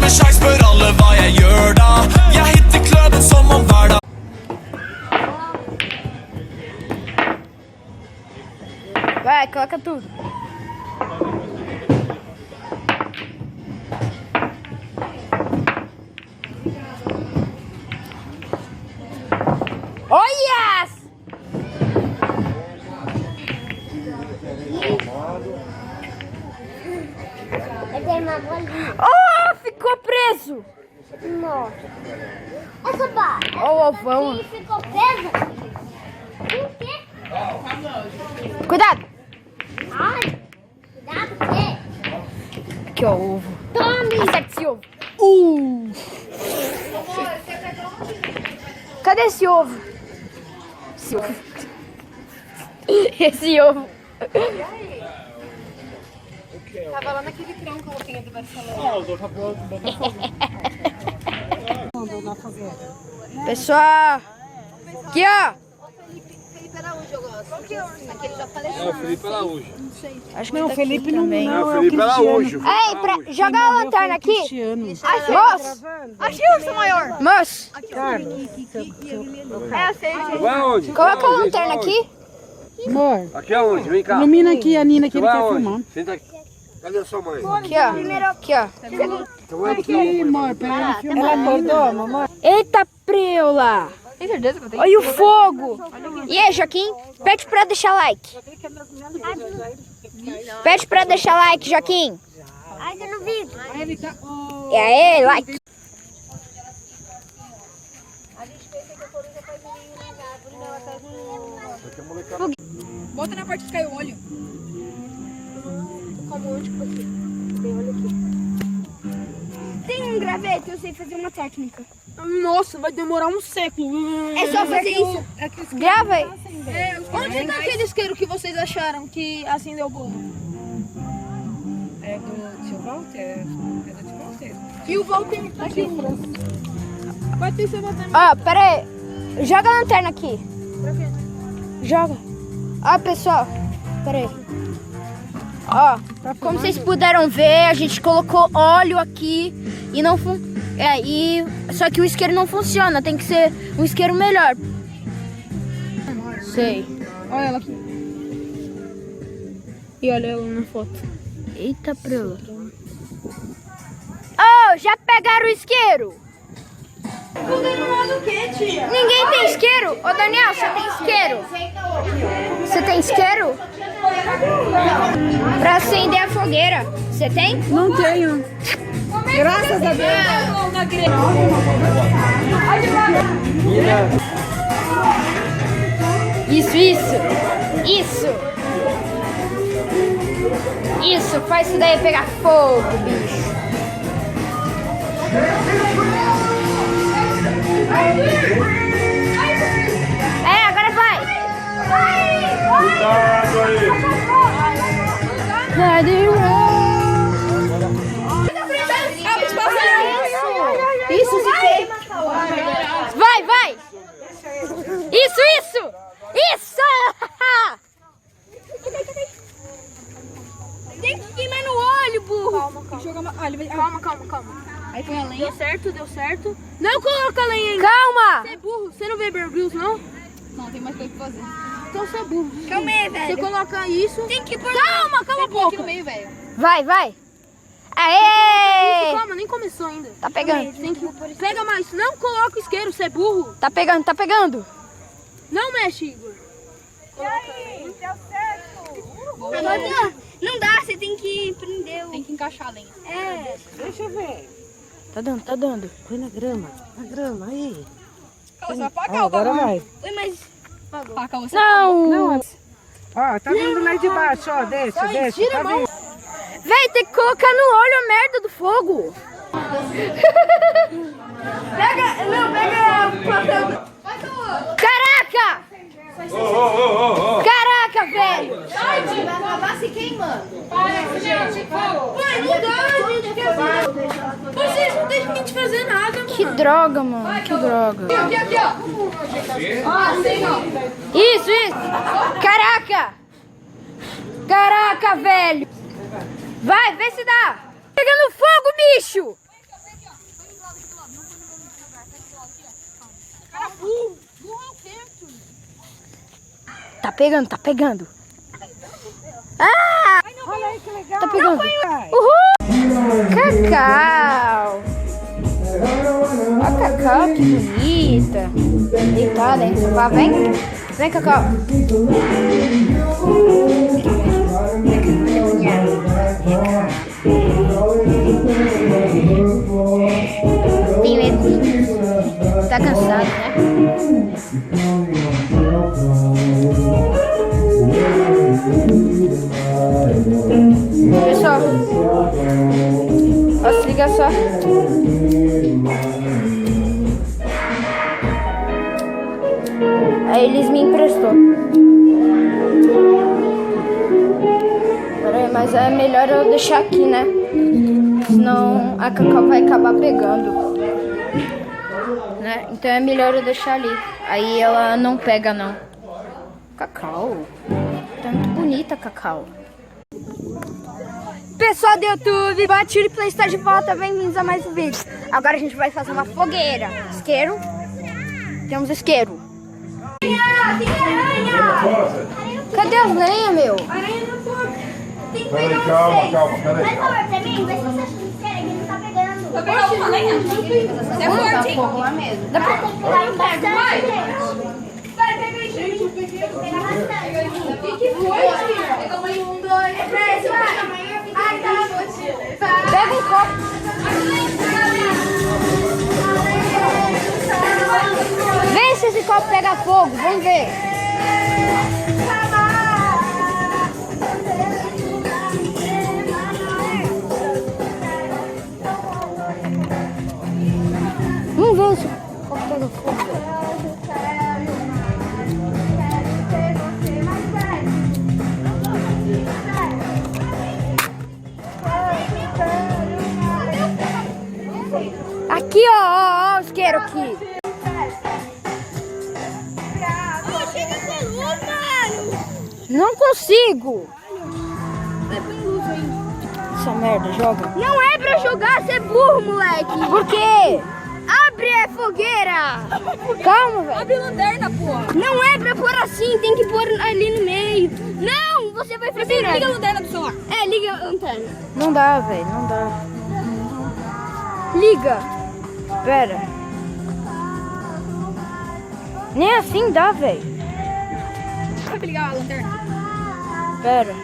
med sjans, spør alle hva jeg gjør da. Jeg hitter kløven som om hver dag. Vai, coloca tudo. Oh, yes! Oh, ficou preso! Nossa. Essa barra. Ó o ovão. Aqui ficou presa. Por quê? Cuidado! Ai, cuidado, o quê? Aqui, ó, o ovo. Tome. Acerta esse ovo. Cadê esse ovo? Esse ovo. Esse ovo. Tava lá naquele tronco que tinha do Barcelona. Pessoal, aqui, ó. Felipe Araújo eu gosto. Aquele já faleceu. É o Felipe Araújo. Acho que não, o Felipe também. É o Felipe Araújo. Ei, joga a lanterna aqui. Moço, Achei o urso maior. moço, É, sei. Vai aonde? coloca a lanterna aqui. Amor, Aqui aonde? Vem cá. ilumina aqui a Nina que ele Vai quer aonde? filmar. Senta aqui. Cadê a sua mãe? Aqui, ó. Aqui, ó. Então vai aqui, Aqui, amor, pra ela filmar. Ela acordou, mamãe? Eita, preula. Tem certeza que eu tenho? Olha o fogo. E aí, Joaquim? Pede pra deixar like. Pede pra deixar like, Joaquim. Ai, eu não vi. Ele tá... Oh, E aí, like. Bota na parte que cai o olho. Tem um graveto, eu sei fazer uma técnica. Nossa, vai demorar um século. É só fazer isso. Grava aí. Onde tá aquele isqueiro que vocês acharam que acendeu o bolo? É do tio Walter? É do tio Walter. E o Walter tá aqui. Pode ter sido até. Ó, pera aí. Joga a lanterna aqui. Joga. Ó, pessoal. Pera aí. Ó, como vocês puderam ver, a gente colocou óleo aqui e não só que o isqueiro não funciona, tem que ser um isqueiro melhor. Sei. Olha ela aqui. E olha ela na foto. Eita, prela. Oh, já pegaram o isqueiro? Ninguém tem isqueiro? Ô, Daniel, você tem isqueiro? Você tem isqueiro? Pra acender a fogueira. Você tem? não tenho. Graças a Deus. Isso, faz isso daí pegar fogo, bicho. É, agora vai. Cuidado aí. Isso, vai. Isso. Tem que queimar no olho, burro. Calma. Aí põe a lenha. Deu certo. Não coloca a lenha ainda. Calma. Você é burro. Você não vê Bear Grylls, não? Não, tem mais coisa pra fazer. Então você é burro. Calma aí, velho. Você coloca isso. Tem que pôr. Calma a boca. No meio, velho. Vai. Aê! Calma, nem começou ainda. Tá pegando. Tem que... Pega mais. Não coloca o isqueiro, você é burro. Tá pegando. Não mexe, Igor. Não dá, você tem que prender o... Tem que encaixar a lenha. É. Deixa eu ver. Tá dando. Põe na grama, aí. Você vai apagar o Agora bagulho. vai. Oi, mas... Apaga você. Não. Ó, tá vindo lá de baixo, ó. Deixa. Tá vindo. Véi, tem que colocar no olho a merda do fogo. Pega Caraca! Caraca, velho! Vai acabar se queimando. Vai, não dá, gente. Vocês não deixam a gente fazer nada, mano. Que droga, mano. Que droga. Aqui, ó. Assim, ó. Isso. Caraca, velho. Vai, vê se dá. Pegando fogo, bicho. pegando, tá pegando. Ah! Olha aí que legal. Tá pegando. Vai. Uhul! Cacau! Ó, Cacau, que bonita. Deitada, hein? Sofá, vem. Vem, Cacau. Tem medo. Tá cansado, né? Pessoal, ó, se liga só. Aí eles me emprestou. Peraí, mas é melhor eu deixar aqui, né? Senão a Cacau vai acabar pegando, né? Então é melhor eu deixar ali. Aí ela não pega, não. Cacau, tá muito bonita, Cacau. Pessoal do YouTube, Baturi Play está de volta, bem-vindos a mais um vídeo. Agora a gente vai fazer uma fogueira. Isqueiro. Temos isqueiro. Cadê as lenhas, meu? Aranha no fogo. Tem que Peraí, pegar calma, vocês. peraí. Vai comer pra mim? Vê se você acha sincero, ele não tá pegando. Vou pegar uma lenha. Você é forte, hein? Fogo lá mesmo. Tem que pegar um bastante, gente. Vai, pega aí, gente. Tem que pegar bastante. O que foi, tia? Pega uma 1, 2, 3, vai. Ai, tá, mochila. Pega um copo. Vê se esse copo pega fogo, vamos ver. Vamos ver se o copo pega fogo. Aqui, ó, o isqueiro aqui. Chega com luz, mano. Não consigo. Essa merda, joga. Não é pra jogar, você é burro, moleque. Por quê? Abre a fogueira. Calma, velho. Abre lanterna, porra. Não é pra pôr assim, tem que pôr ali no meio. Não, você vai fazer Liga a nada. lanterna do celular. É, liga a lanterna. Não dá, velho, não dá. Liga. Pera. Nem assim dá, velho. Vai ligar a lanterna. Pera.